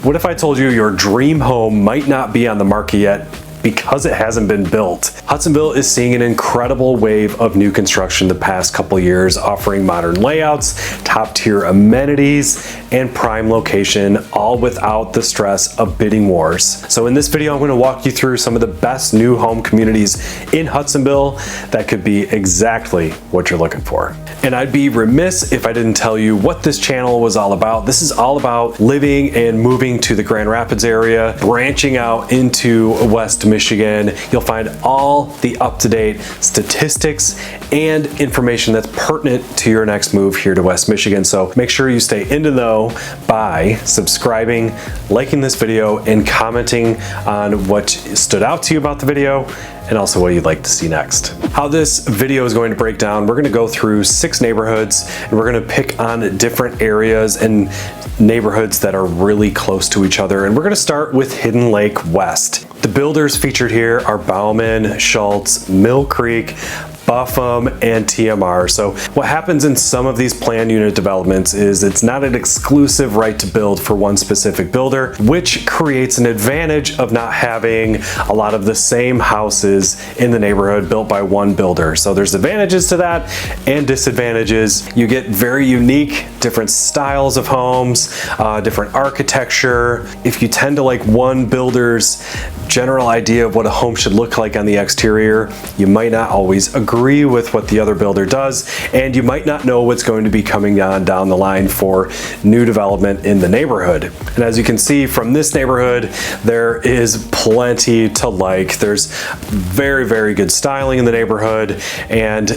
What if I told you your dream home might not be on the market yet because it hasn't been built? Hudsonville is seeing an incredible wave of new construction the past couple years, offering modern layouts, top tier amenities, and prime location, all without the stress of bidding wars. So in this video, I'm going to walk you through some of the best new home communities in Hudsonville that could be exactly what you're looking for. And I'd be remiss if I didn't tell you what this channel was all about. This is all about living and moving to the Grand Rapids area, branching out into West Michigan. You'll find all the up-to-date statistics and information that's pertinent to your next move here to West Michigan. So make sure you stay in the know by subscribing, liking this video, and commenting on what stood out to you about the video and also what you'd like to see next. How this video is going to break down, we're going to go through 6 neighborhoods and we're going to pick on different areas and neighborhoods that are really close to each other. And we're going to start with Hidden Lake West. The builders featured here are Bauman, Schultz, Mill Creek, Buffum, and TMR. So what happens in some of these planned unit developments is it's not an exclusive right to build for one specific builder, which creates an advantage of not having a lot of the same houses in the neighborhood built by one builder. So there's advantages to that and disadvantages. You get very unique, different styles of homes, different architecture. If you tend to like one builder's general idea of what a home should look like on the exterior, you might not always agree with what the other builder does, and you might not know what's going to be coming on down the line for new development in the neighborhood. And as you can see from this neighborhood, there is plenty to like. There's very, very good styling in the neighborhood, and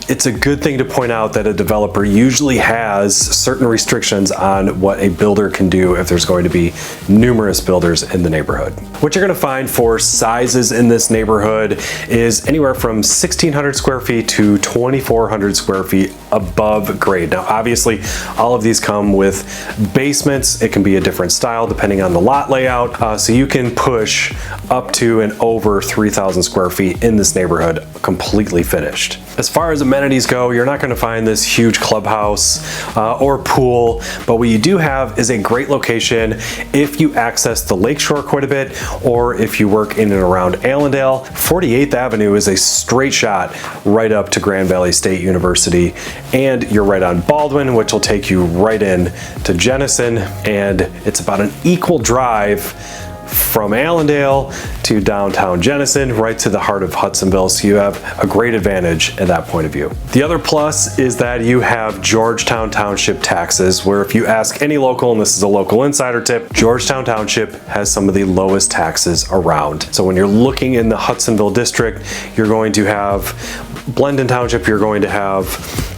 it's a good thing to point out that a developer usually has certain restrictions on what a builder can do if there's going to be numerous builders in the neighborhood. What you're going to find for sizes in this neighborhood is anywhere from 1,600 square feet to 2,400 square feet above grade. Now, obviously, all of these come with basements. It can be a different style depending on the lot layout. So you can push up to and over 3,000 square feet in this neighborhood completely finished. As far as amenities go, you're not going to find this huge clubhouse or pool, but what you do have is a great location if you access the lakeshore quite a bit, or if you work in and around Allendale. 48th Avenue is a straight shot right up to Grand Valley State University, and you're right on Baldwin, which will take you right in to Jenison, and it's about an equal drive from Allendale to downtown Jenison, right to the heart of Hudsonville, so you have a great advantage at that point of view. The other plus is that you have Georgetown Township taxes, where if you ask any local, and this is a local insider tip, Georgetown Township has some of the lowest taxes around. So when you're looking in the Hudsonville district, you're going to have Blendon Township, you're going to have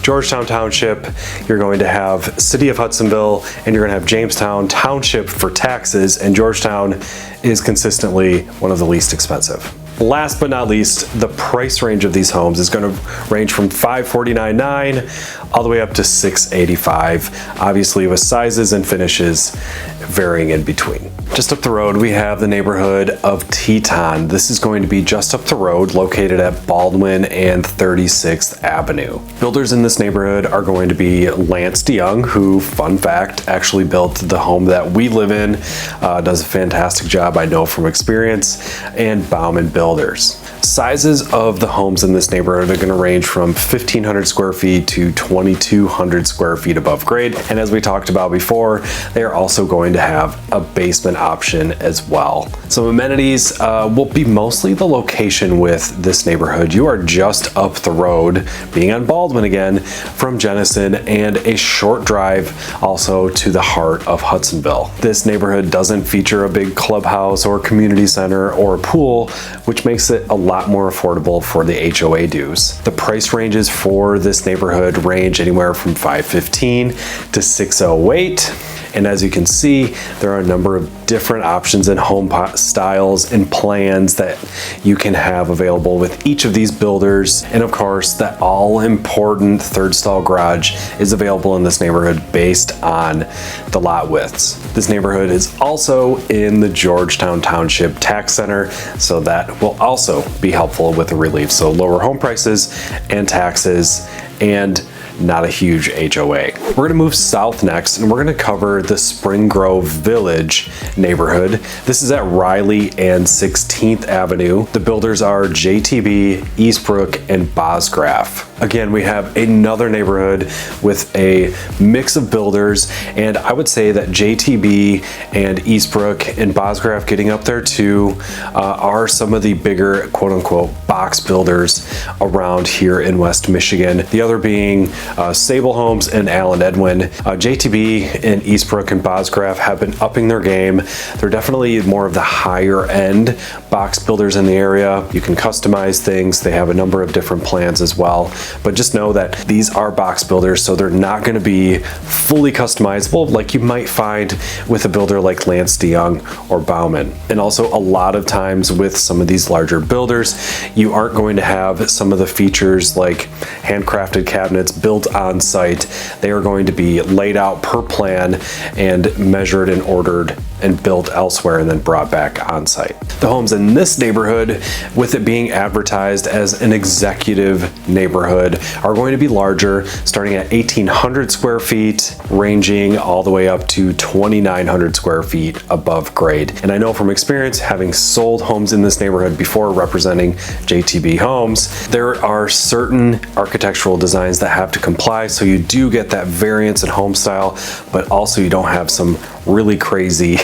Georgetown Township, you're going to have City of Hudsonville, and you're going to have Jamestown Township for taxes, and Georgetown is consistently one of the least expensive. Last but not least, the price range of these homes is going to range from $549,900 all the way up to $685,000, obviously with sizes and finishes varying in between. Just up the road, we have the neighborhood of Teton. This is going to be just up the road, located at Baldwin and 36th Avenue. Builders in this neighborhood are going to be Lance DeYoung, who, fun fact, actually built the home that we live in, does a fantastic job, I know from experience, and Bauman Builders. Sizes of the homes in this neighborhood are going to range from 1,500 square feet to 2,200 square feet above grade. And as we talked about before, they are also going to have a basement option as well. Some amenities will be mostly the location with this neighborhood. You are just up the road, being on Baldwin again, from Jenison, and a short drive also to the heart of Hudsonville. This neighborhood doesn't feature a big clubhouse or community center or a pool, which makes it a lot more affordable for the HOA dues. The price ranges for this neighborhood range anywhere from $515,000 to $608,000. And as you can see, there are a number of different options and home styles and plans that you can have available with each of these builders. And of course, that all important third stall garage is available in this neighborhood based on the lot widths. This neighborhood is also in the Georgetown Township Tax Center, so that will also be helpful with the relief. So lower home prices and taxes and not a huge HOA. We're gonna move south next, and we're gonna cover the Spring Grove Village neighborhood. This is at Riley and 16th Avenue. The builders are JTB, Eastbrook, and Bosgraf. Again, we have another neighborhood with a mix of builders, and I would say that JTB and Eastbrook and Bosgraf getting up there too are some of the bigger quote-unquote box builders around here in West Michigan. The other being Sable Homes and Allen Edwin. JTB and Eastbrook and Bosgraf have been upping their game. They're definitely more of the higher end box builders in the area. You can customize things. They have a number of different plans as well. But just know that these are box builders, so they're not going to be fully customizable like you might find with a builder like Lance DeYoung or Bauman. And also a lot of times with some of these larger builders, you aren't going to have some of the features like handcrafted cabinets built on site. They are going to be laid out per plan and measured and ordered and built elsewhere and then brought back on site. The homes in this neighborhood, with it being advertised as an executive neighborhood, are going to be larger, starting at 1,800 square feet, ranging all the way up to 2,900 square feet above grade. And I know from experience, having sold homes in this neighborhood before representing JTB Homes, there are certain architectural designs that have to comply, so you do get that variance in home style, but also you don't have some really crazy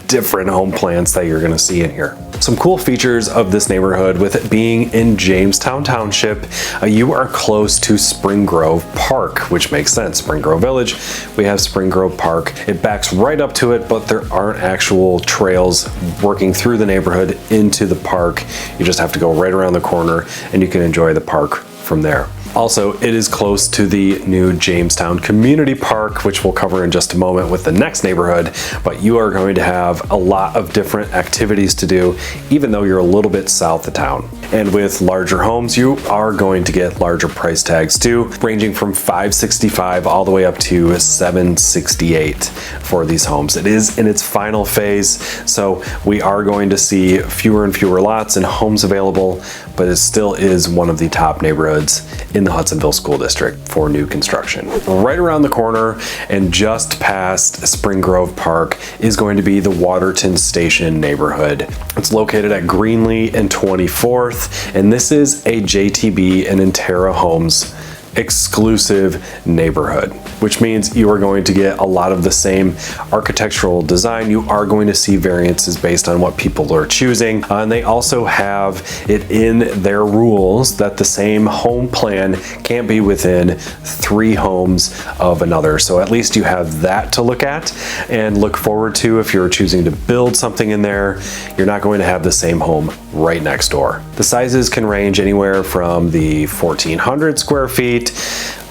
different home plans that you're going to see in here. Some cool features of this neighborhood, with it being in Jamestown Township, you are close to Spring Grove Park, which makes sense. Spring Grove Village, we have Spring Grove Park. It backs right up to it, but there aren't actual trails working through the neighborhood into the park. You just have to go right around the corner and you can enjoy the park from there. Also, it is close to the new Jamestown Community Park, which we'll cover in just a moment with the next neighborhood, but you are going to have a lot of different activities to do, even though you're a little bit south of town. And with larger homes, you are going to get larger price tags too, ranging from $565 all the way up to $768 for these homes. It is in its final phase, so we are going to see fewer and fewer lots and homes available, but it still is one of the top neighborhoods in the Hudsonville School District for new construction. Right around the corner and just past Spring Grove Park is going to be the Waterton Station neighborhood. It's located at Greenlee and 24th, and this is a JTB and Intera Homes exclusive neighborhood, which means you are going to get a lot of the same architectural design. You are going to see variances based on what people are choosing, and they also have it in their rules that the same home plan can't be within 3 homes of another. So at least you have that to look at and look forward to. If you're choosing to build something in there, you're not going to have the same home right next door. The sizes can range anywhere from the 1,400 square feet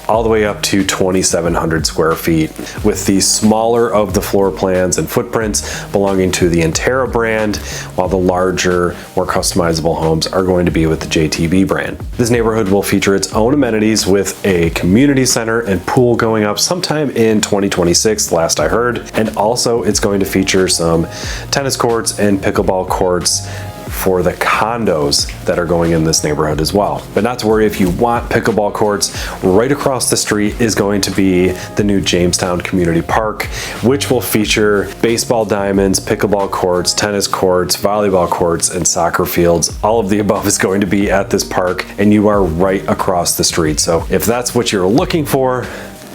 all the way up to 2,700 square feet, with the smaller of the floor plans and footprints belonging to the Intera brand, while the larger, more customizable homes are going to be with the JTB brand. This neighborhood will feature its own amenities with a community center and pool going up sometime in 2026, last I heard, and also it's going to feature some tennis courts and pickleball courts for the condos that are going in this neighborhood as well. But not to worry, if you want pickleball courts, right across the street is going to be the new Jamestown Community Park, which will feature baseball diamonds, pickleball courts, tennis courts, volleyball courts, and soccer fields. All of the above is going to be at this park, and you are right across the street. So if that's what you're looking for,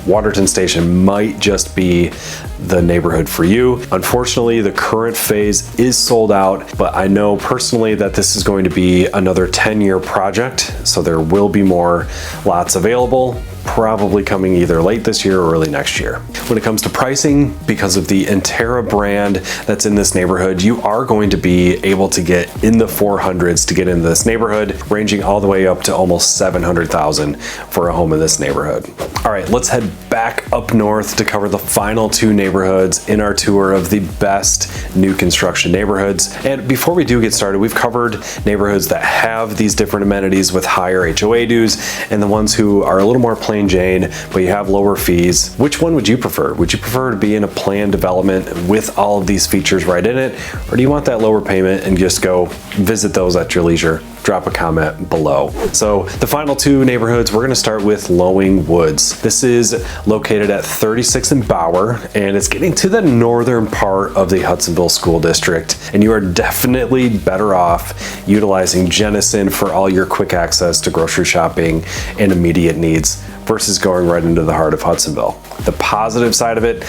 Waterton Station might just be the neighborhood for you. Unfortunately, the current phase is sold out, but I know personally that this is going to be another 10-year project, so there will be more lots available, probably coming either late this year or early next year. When it comes to pricing, because of the Intera brand that's in this neighborhood, you are going to be able to get in the 400s to get into this neighborhood, ranging all the way up to almost 700,000 for a home in this neighborhood. All right, let's head back up north to cover the final 2 neighborhoods in our tour of the best new construction neighborhoods. And before we do get started, we've covered neighborhoods that have these different amenities with higher HOA dues and the ones who are a little more plain Jane, but you have lower fees. Which one would you prefer? Would you prefer to be in a planned development with all of these features right in it? Or do you want that lower payment and just go visit those at your leisure, drop a comment below. So the final two neighborhoods, we're gonna start with Lowing Woods. This is located at 36th and Bauer, and it's getting to the northern part of the Hudsonville School District. And you are definitely better off utilizing Jenison for all your quick access to grocery shopping and immediate needs versus going right into the heart of Hudsonville. The positive side of it,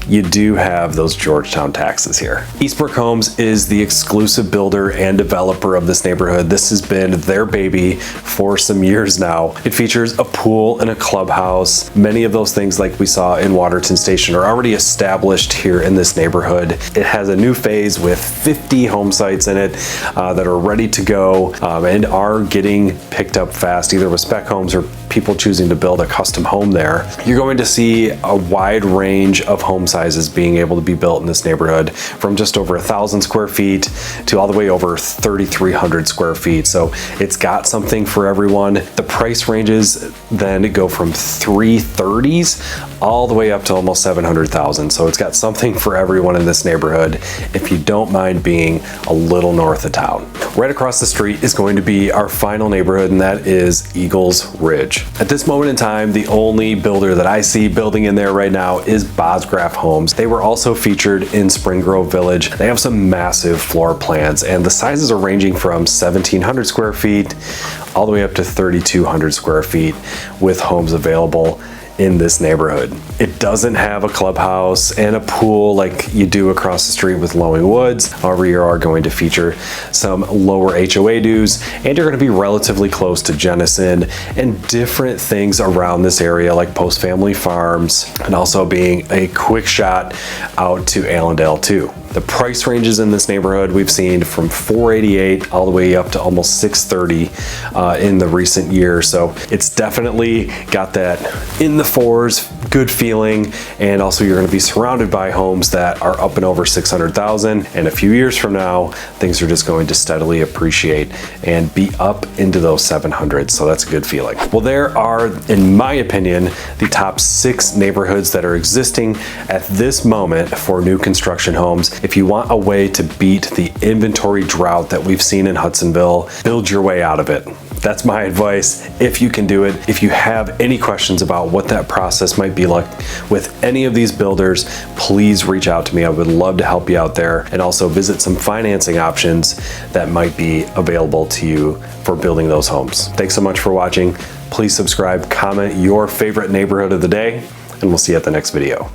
you do have those Georgetown taxes here. Eastbrook Homes is the exclusive builder and developer of this neighborhood. This has been their baby for some years now. It features a pool and a clubhouse. Many of those things like we saw in Waterton Station are already established here in this neighborhood. It has a new phase with 50 home sites in it that are ready to go and are getting picked up fast, either with spec homes or people choosing to build a custom home there. You're going to see a wide range of home sizes being able to be built in this neighborhood, from just over 1,000 square feet to all the way over 3,300 square feet. So it's got something for everyone. The price ranges then go from 330s all the way up to almost 700,000. So it's got something for everyone in this neighborhood if you don't mind being a little north of town. Right across the street is going to be our final neighborhood, and that is Eagles Ridge. At this moment in time, the only builder that I see building in there right now is Bosgraf Homes. They were also featured in Spring Grove Village. They have some massive floor plans, and the sizes are ranging from 1,700 square feet all the way up to 3,200 square feet with homes available in this neighborhood. It doesn't have a clubhouse and a pool like you do across the street with Lowing Woods. However, you are going to feature some lower HOA dues, and you're going to be relatively close to Jenison and different things around this area like Post Family Farms, and also being a quick shot out to Allendale too. The price ranges in this neighborhood we've seen from $488 all the way up to almost $630 in the recent year. So it's definitely got that in the fours, good feeling, and also you're going to be surrounded by homes that are up and over 600,000. And a few years from now, things are just going to steadily appreciate and be up into those 700s. So that's a good feeling. Well, there are, in my opinion, the top 6 neighborhoods that are existing at this moment for new construction homes. If you want a way to beat the inventory drought that we've seen in Hudsonville, build your way out of it. That's my advice, if you can do it. If you have any questions about what that process might be like with any of these builders, please reach out to me. I would love to help you out there, and also visit some financing options that might be available to you for building those homes. Thanks so much for watching. Please subscribe, comment your favorite neighborhood of the day, and we'll see you at the next video.